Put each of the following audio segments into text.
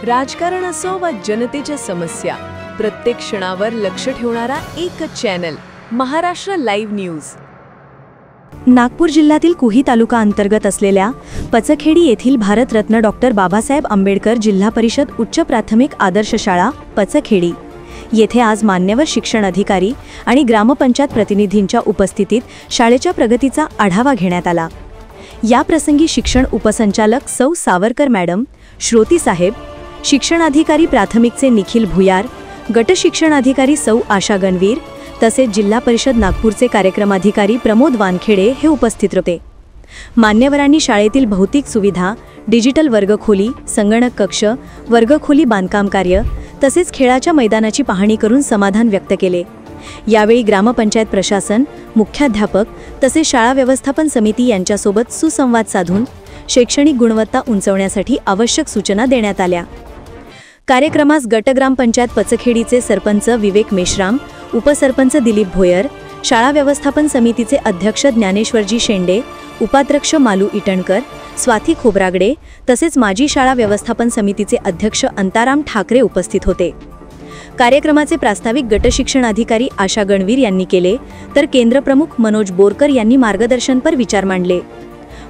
राजकारण असो वा जनतेच्या समस्या, प्रत्येक क्षणावर लक्ष ठेवणारा एकच channel, Maharashtra live news. Nagpur जिल्ह्यातील कुही तालुका अंतर्गत असलेल्या पचखेडी येथील भारतरत्न डॉक्टर बाबासाहेब आंबेडकर जिल्हा परिषद उच्च प्राथमिक आदर्श शाळा पचखेडी येथे आज मान्यवर शिक्षण अधिकारी आणि ग्रामपंचायत प्रतिनिधींच्या उपस्थितीत शाळेच्या प्रगतीचा आढावा घेण्यात आला। या प्रसंगी शिक्षण उपसंचालक सौ सावरकर मॅडम, श्रोती साहेब, शिक्षण अधिकारी प्राथमिकचे निखिल भुयार, गट शिक्षण अधिकारी सौ आशा गणवीर तसेच जिल्हा परिषद नागपूरचे कार्यक्रमाधिकारी प्रमोद वानखेडे हे उपस्थित होते। मान्यवरांनी शाळेतील भौतिक सुविधा, डिजिटल वर्गखोली, संगणक कक्ष, वर्गखोली बांधकाम कार्य तसेच खेळाच्या मैदानाची पाहणी करून समाधान व्यक्त केले। यावेळी ग्रामपंचायत प्रशासन, मुख्याध्यापक तसेच शाळा व्यवस्थापन समिती यांच्यासोबत सुसंवाद साधून शैक्षणिक गुणवत्ता उंचावण्यासाठी आवश्यक सूचना देण्यात आल्या। कार्यक्रमास गट ग्रामपंचायत पचखेडीचे सरपंच विवेक मेश्राम, उपसरपंच दिलीप भोयर, शाळा व्यवस्थापन समितीचे अध्यक्ष ज्ञानेश्वरजी शेंडे, उपाध्यक्ष मालू इटणकर, स्वाती खोब्रागडे तसेच माजी शाळा व्यवस्थापन समितीचे अध्यक्ष अंताराम ठाकरे उपस्थित होते। कार्यक्रमाचे प्रास्ताविक गट शिक्षण अधिकारी आशा गणवीर यांनी केले, तर केंद्रप्रमुख मनोज बोरकर यांनी मार्गदर्शनपर विचार मांडले।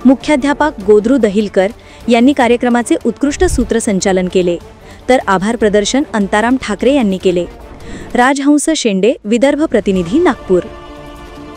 मुख्याध्यापक गोद्रू दहिलकर यांनी कार्यक्रमाचे उत्कृष्ट सूत्रसंचालन केले, तर आभार प्रदर्शन अंताराम ठाकरे यांनी केले। राजहंस शेंडे, विदर्भ प्रतिनिधी, नागपूर।